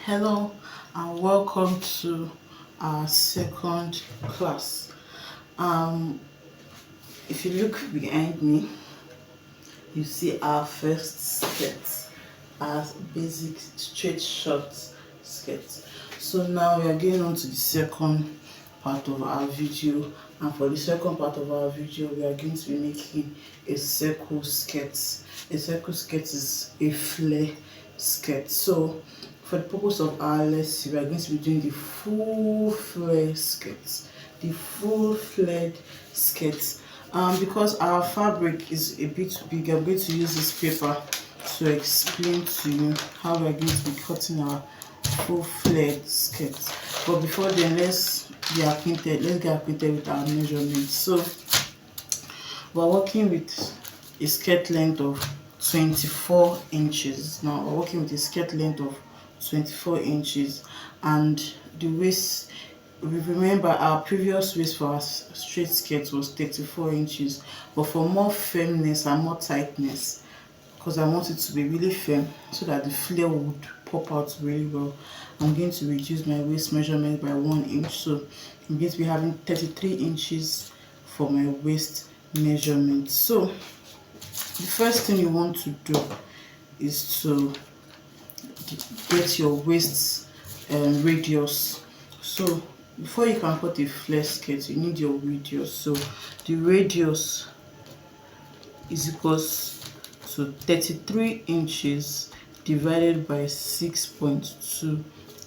Hello and welcome to our second class. If you look behind me, you see our first skirt, our basic straight short skirt. So now we are getting on to the second part of our video, and for the second part of our video we are going to be making a circle skirt. A circle skirt is a flare skirt. So for the purpose of our lesson, we are going to be doing the full flare skirt, the full flared skirt. Because our fabric is a bit big, I'm going to use this paper to explain to you how we are going to be cutting our full flared skirt. But before then, let's get acquainted with our measurements. So we're working with a skirt length of 24 inches. Now we're working with a skirt length of 24 inches, and the waist, remember our previous waist for our straight skirt was 34 inches, but for more firmness and more tightness, because I want it to be really firm so that the flare would pop out really well, I'm going to reduce my waist measurement by 1 inch. So I'm going to be having 33 inches for my waist measurement. So the first thing you want to do is to get your waist radius. So before you can cut a flare skirt, you need your radius. So the radius is equals to 33 inches divided by 6.28.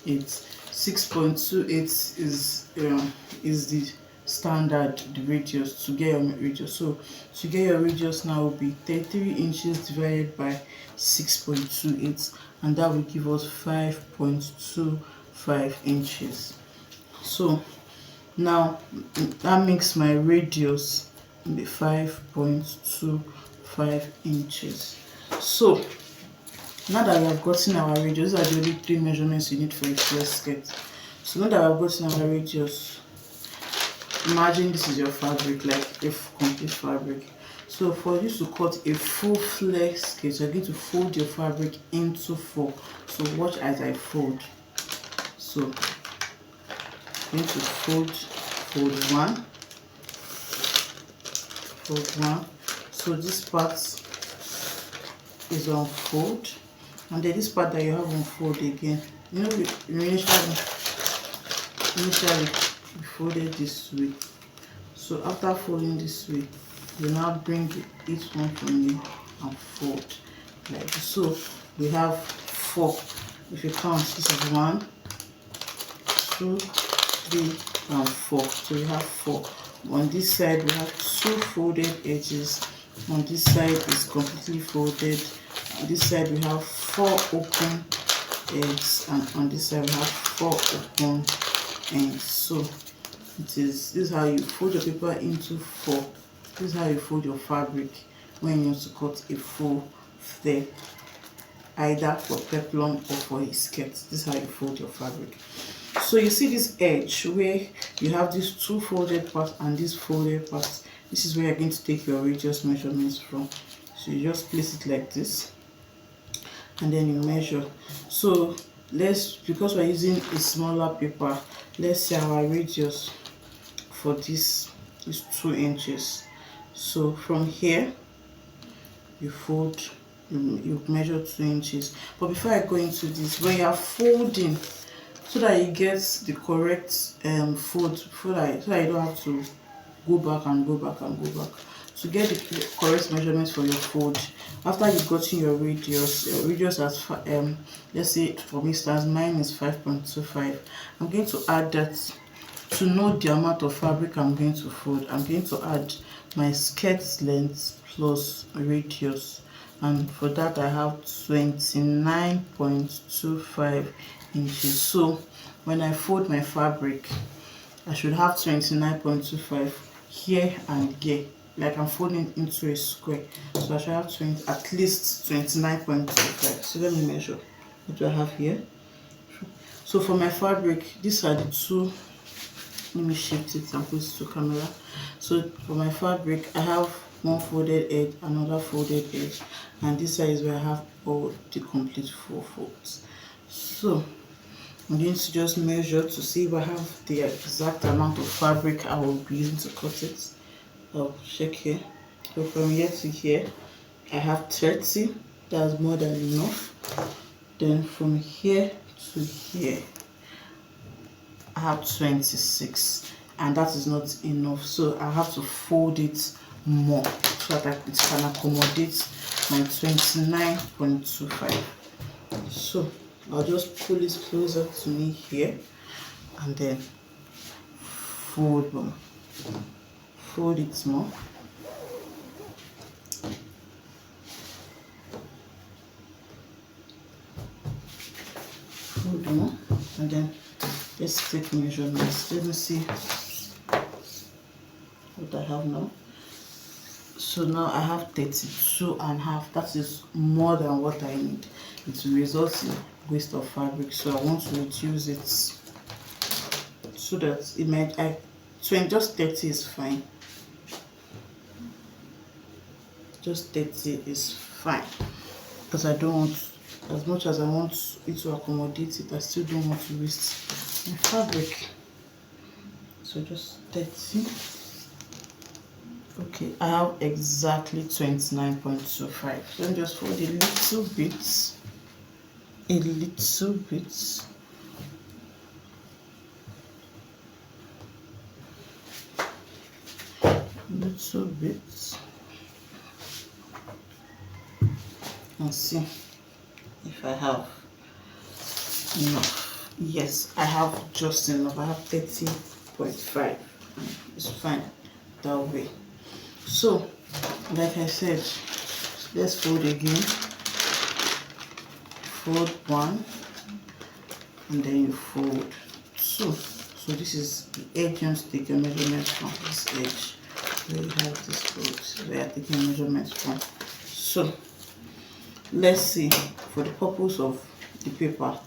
6.28 is the standard, the radius to get your radius. So to get your radius now will be 33 inches divided by 6.28, and that will give us 5.25 inches. So now that makes my radius be 5.25 inches. So now that we have gotten our radius, these are the only 3 measurements you need for a flare skirt. So now that we have gotten our radius, imagine this is your fabric, like a complete fabric. So for you to cut a full flare skirt, you're going to fold your fabric into 4. So watch as I fold. So I'm going to fold 1, so this part is on fold, and then this part that you have on fold again, you know, initially we folded this way. So after folding this way, you now bring each one from here and fold like this. So we have 4. If you count, this is 1, 2, 3, and 4. So we have 4. On this side we have 2 folded edges. On this side is completely folded. On this side we have 4 open ends, and on this side we have 4 open ends. So this is how you fold your paper into 4. This is how you fold your fabric when you want to cut a full flare, either for peplum or for a skirt. This is how you fold your fabric. So you see this edge where you have these 2 folded parts and this folded part. This is where you're going to take your radius measurements from. So you just place it like this, and then you measure. So because we're using a smaller paper, let's say our radius for this is 2 inches. So from here you fold, you measure 2 inches. But before I go into this, when you are folding, so that you get the correct fold, so that you don't have to go back and go back and go back. To get the correct measurements for your fold, after you've gotten your radius as let's say for instance mine is 5.25, I'm going to add that. To know the amount of fabric I'm going to fold, I'm going to add my skirt length plus radius, and for that I have 29.25 inches. So when I fold my fabric, I should have 29.25 here and here, like I'm folding into a square. So I should have at least 29.25. So let me measure. What do I have here? So for my fabric, these are the 2. Let me shift it and put it to camera. So for my fabric, I have 1 folded edge, another folded edge, and this side is where I have all the complete 4 folds. So I'm going to just measure to see if I have the exact amount of fabric I will be using to cut it. I'll check here. So from here to here, I have 30. That's more than enough. Then from here to here, I have 26, and that is not enough. So I have to fold it more so that it can accommodate my 29.25. So I'll just pull it closer to me here and then fold more. Fold it more. Fold more, and then let's take measurements. Let me see what I have now. So now I have 32.5. That is more than what I need. It will result in waste of fabric, so I want to reduce it so that it might just 30 is fine. Just 30 is fine, because I don't want, as much as I want it to accommodate it, I still don't want to waste my fabric. So just 30. Okay, I have exactly 29.25. Then just fold a little bit, a little bit. Little bit, and see if I have enough. Yes, I have just enough. I have 30.5. It's fine that way. So, like I said, let's fold again. Fold one, and then you fold two. So this is the edge. You want to take your measurements from this edge. Where you have this fold, where I take your measurements from. So let's see, for the purpose of the paper,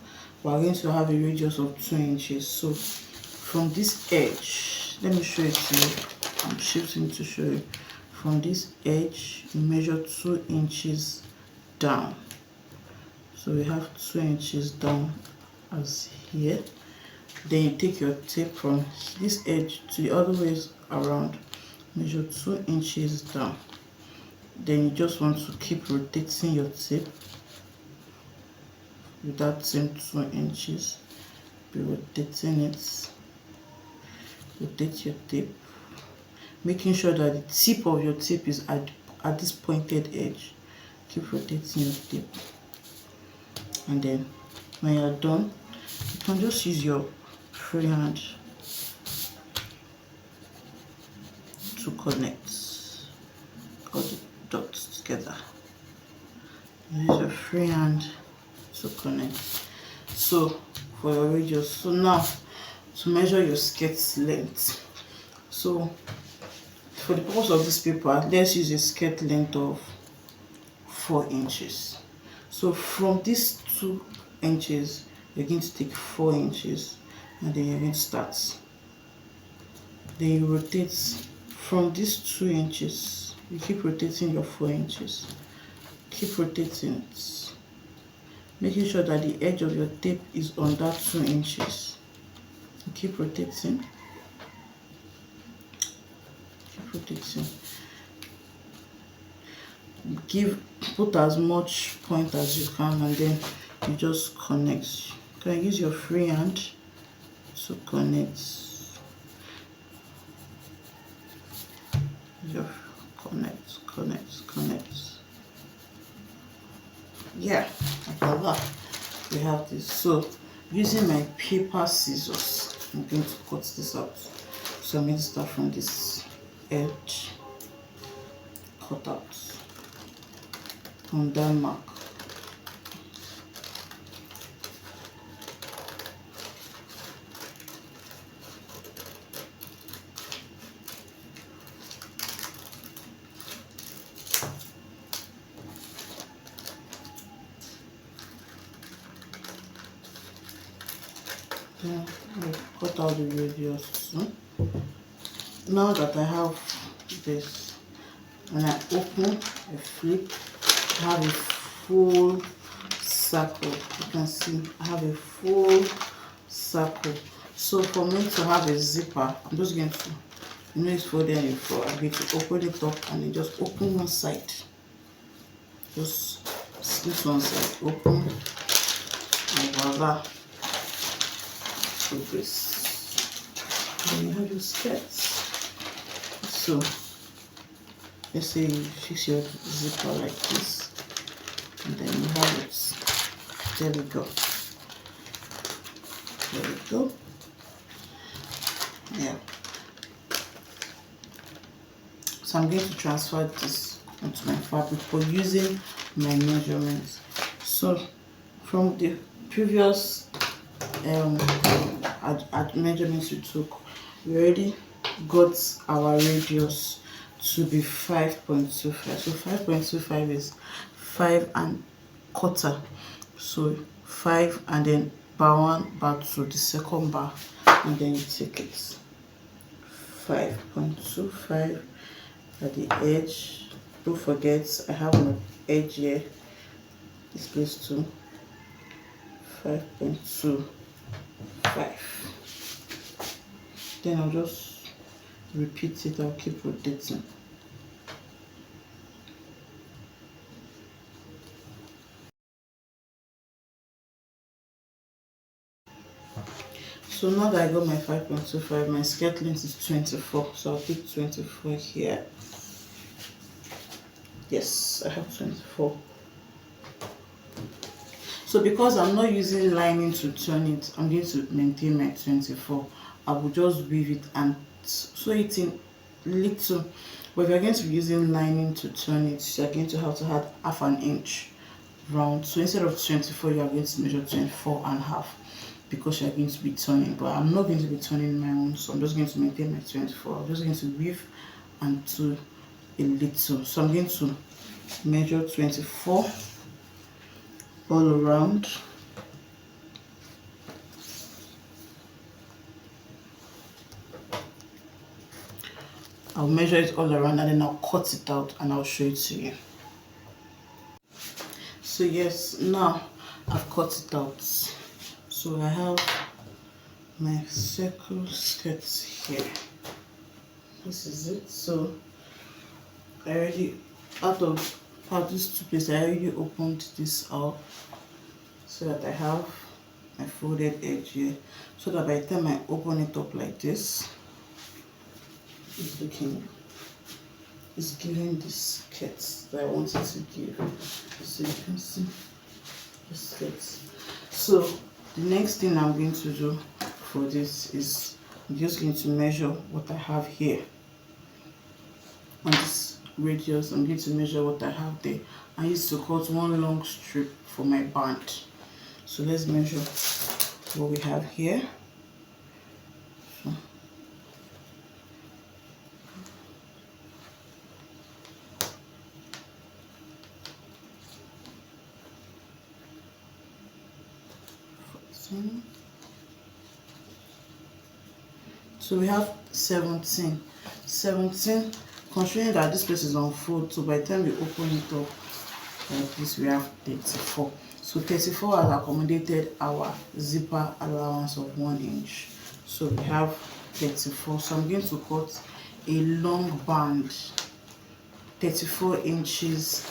we are going to have a radius of 2 inches. So from this edge, let me show it to you. I'm shifting to show you. From this edge, you measure 2 inches down. So we have 2 inches down as here. Then you take your tape from this edge to the other ways around, measure 2 inches down. Then you just want to keep rotating your tape with that same 2 inches. Be rotating it. Rotate your tape, making sure that the tip of your tape is at this pointed edge. Keep rotating your tape, and then when you're done, you can just use your free hand to connect all the dots together. Use your free hand to connect. So for your radius, so now to measure your skirt length. So for the purpose of this paper, let's use a skirt length of 4 inches. So from these 2 inches, you're going to take 4 inches, and then you're going to start. Then you rotate from these 2 inches. You keep rotating your 4 inches. Keep rotating it, making sure that the edge of your tape is on that 2 inches. You keep rotating. Keep rotating. Put as much point as you can, and then you just connect. You can use your free hand to connect. Connect. Yeah, like that. We have this. So using my paper scissors, I'm going to cut this out. So I'm going to start from this edge, cut out on that mark. Yeah, I'll cut out the radius too. Now that I have this, when I open, I flip, I have a full circle. You can see I have a full circle. So for me to have a zipper, I'm just going to, it's folded in front. I'm going to open it up and then just open one side. Just this one side open, and voila. So this, then you have your skirts. So let's say you fix your zipper like this, and then you have it. There we go. There we go. Yeah. So I'm going to transfer this onto my fabric for using my measurements. So from the previous measurements we took, we already got our radius to be 5.25. So 5.25 is 5¼ so 5 and then bar 1 bar 2, the second bar, and then you take it 5.25 at the edge. Don't forget I have an edge here, this place to 5.25. Then I'll just repeat it. I'll keep rotating. So now that I got my 5.25, my skirt length is 24, so I'll take 24 here. Yes, I have 24. So because I'm not using lining to turn it, I'm going to maintain my 24. I will just weave it and sew it in little. But if you're going to be using lining to turn it, you're going to have to add ½ an inch round. So instead of 24, you are going to measure 24½, because you're going to be turning. But I'm not going to be turning my own, so I'm just going to maintain my 24. I'm just going to weave and do a little. So I'm going to measure 24 all around. I'll measure it all around and then I'll cut it out and I'll show it to you. So yes, now I've cut it out. So I have my circle skirts here. This is it. So I already, out of these two places, I already opened this out so that I have my folded edge here, so that by the time I open it up like this, it's giving the skirts that I wanted to give. So you can see the skirts. So the next thing I'm going to do for this is I'm just going to measure what I have here on this radius. I'm going to measure what I have there. I used to cut one long strip for my band. So let's measure what we have here. So we have 17, considering that this place is on fold, so by the time we open it up like this, we have 34. So 34 has accommodated our zipper allowance of 1 inch. So we have 34. So I'm going to cut a long band, 34 inches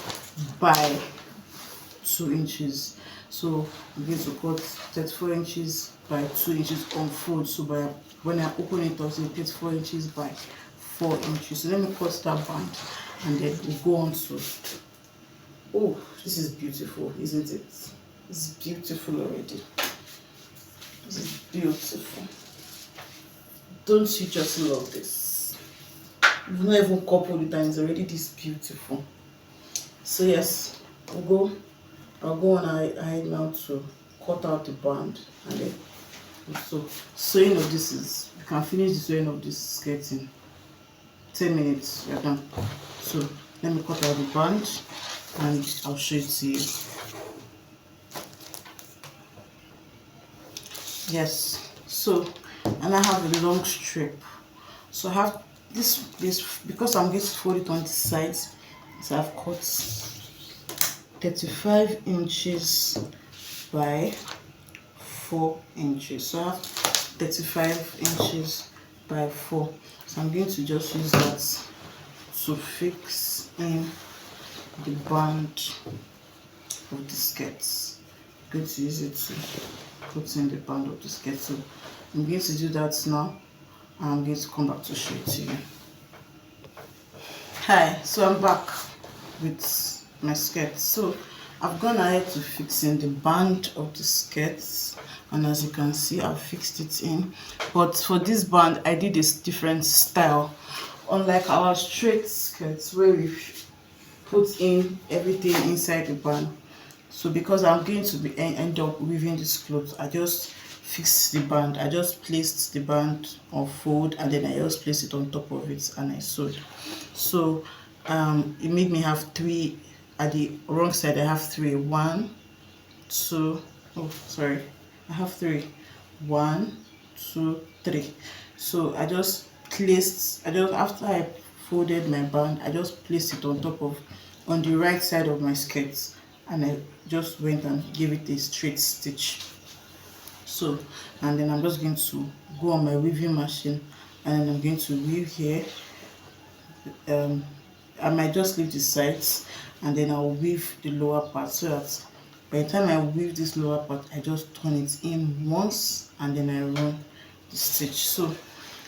by 2 inches. So I'm going to cut 34 inches by 2 inches on fold. So by when I open it up, so 34 inches by 4 inches. So let me cut that band and then we'll go on to, oh, this is beautiful, isn't it? It's beautiful already. This is beautiful. Don't you just love this? You've not even coupled it and it's already this beautiful. So yes, I'll go on ahead now to cut out the band, and then so sewing of this is, you can finish the sewing of this skirt in 10 minutes, you're done. So let me cut out the band and I'll show it to you. Yes, so and I have a long strip. So I have this because I'm going to fold it on the sides. So I've cut 35 inches by 4 inches. So I have 35 inches by 4. So I'm going to just use that to fix in the band of the skirts. I'm going to use it to put in the band of the skirt. So I'm going to do that now, and I'm going to come back to show it to you. Hi, so I'm back with my skirt. So I've gone ahead to fix in the band of the skirts, and as you can see, I've fixed it in. But for this band, I did a different style. Unlike our straight skirts where we put in everything inside the band. So because I'm going to end up weaving this cloth, I just fixed the band. I just placed the band on fold, and then I just placed it on top of it, and I sewed. So it made me have 3 at the wrong side. I have 3. 1, 2. Oh, sorry. I have 3. 1, 2, 3. So I just placed. After I folded my band, I just placed it on the right side of my skirt, and I just went and gave it a straight stitch. So, and then I'm just going to go on my weaving machine, and then I'm going to weave here. I might just leave the sides, and then I'll weave the lower part, so that by the time I weave this lower part, I just turn it in once, and then I run the stitch. So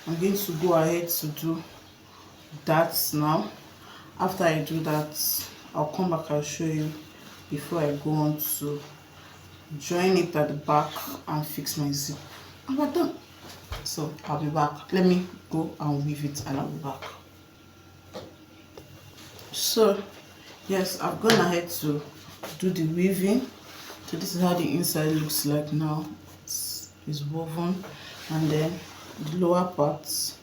I'm going to go ahead to do that now. After I do that, I'll come back, I'll show you before I go on to join it at the back and fix my zip. And we're done. So I'll be back. Let me go and weave it, and I'll be back. So yes, I've gone ahead to do the weaving. So this is how the inside looks like now. It's woven, and then the lower parts,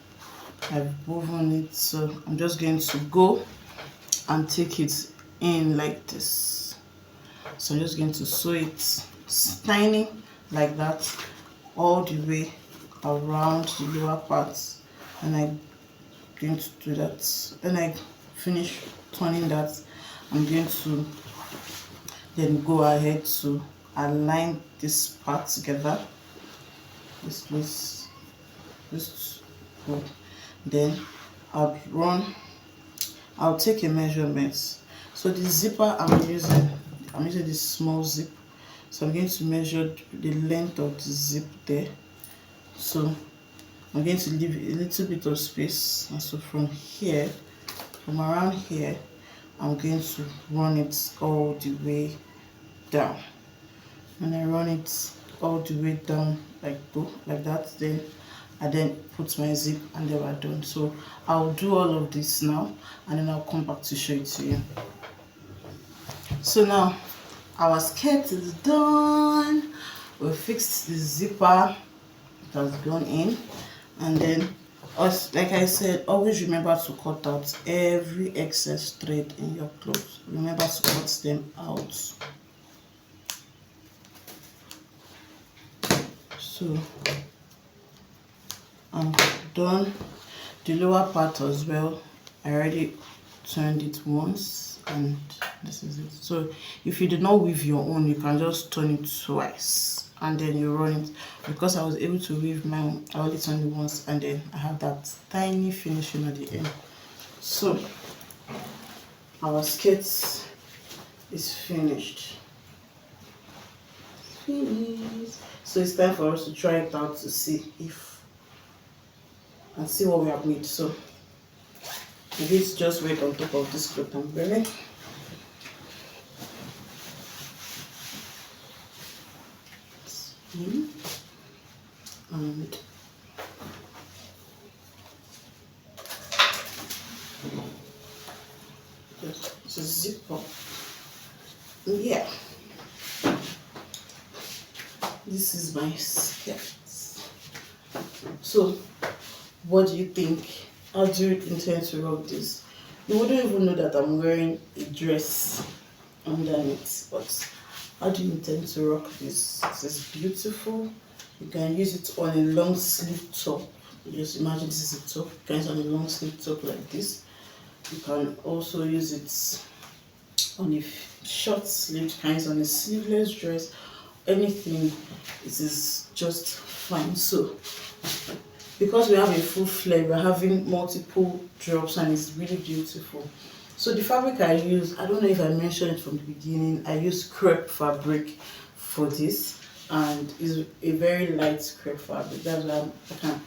I've woven it. So I'm just going to go and take it in like this. So I'm just going to sew it tiny like that all the way around the lower parts, and I'm going to do that. When I finish turning that, I'm going to then go ahead to align this part together. This place, this good. Then I'll take a measurement. So the zipper I'm using this small zip. So I'm going to measure the length of the zip there. So I'm going to leave a little bit of space, and so from around here, I'm going to run it all the way down. When I run it all the way down like that, then I put my zip, and then we're done. So I'll do all of this now, and then I'll come back to show it to you. So now our skirt is done. We fixed the zipper, it has gone in, and then like I said, always remember to cut out every excess thread in your clothes. Remember to cut them out. So I'm done the lower part as well. I already turned it once, and this is it. So if you do not weave your own, you can just turn it twice, and then you run it. Because I was able to weave mine, I only turned it once, and then I have that tiny finishing at the end. So our skirt is finished. So it's time for us to try it out to see what we have made. So this just wait on top of this cloth I'm wearing. And just zip up. Yeah, this is my skirt. So what do you think? How do you intend to rock this? You wouldn't even know that I'm wearing a dress underneath, but how do you intend to rock this? This is beautiful. You can use it on a long sleeve top. Just imagine this is a top. You can use it on a long sleeve top like this. You can also use it on a short sleeve, you can use it on a sleeveless dress, anything, it is just fine. So because we have a full flare, we're having multiple drops and it's really beautiful. So the fabric I use, I don't know if I mentioned it from the beginning, I use crepe fabric for this, and it's a very light crepe fabric. That's why I can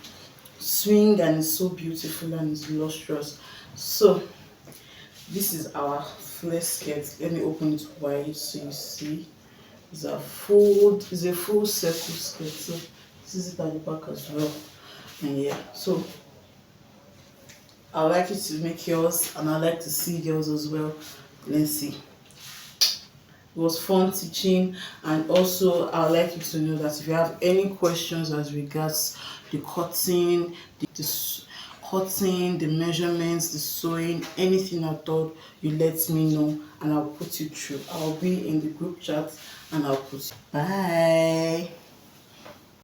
swing and it's so beautiful and it's lustrous. So this is our flare skirt. Let me open it wide so you see. It's a full circle skirt. So this is it at the back as well. And yeah, so I would like you to make yours, and I like to see yours as well. Let's see. It was fun teaching, and also I would like you to know that if you have any questions as regards the cutting, the measurements, the sewing, anything at all, you let me know and I'll put you through. I'll be in the group chat and I'll put you. Bye.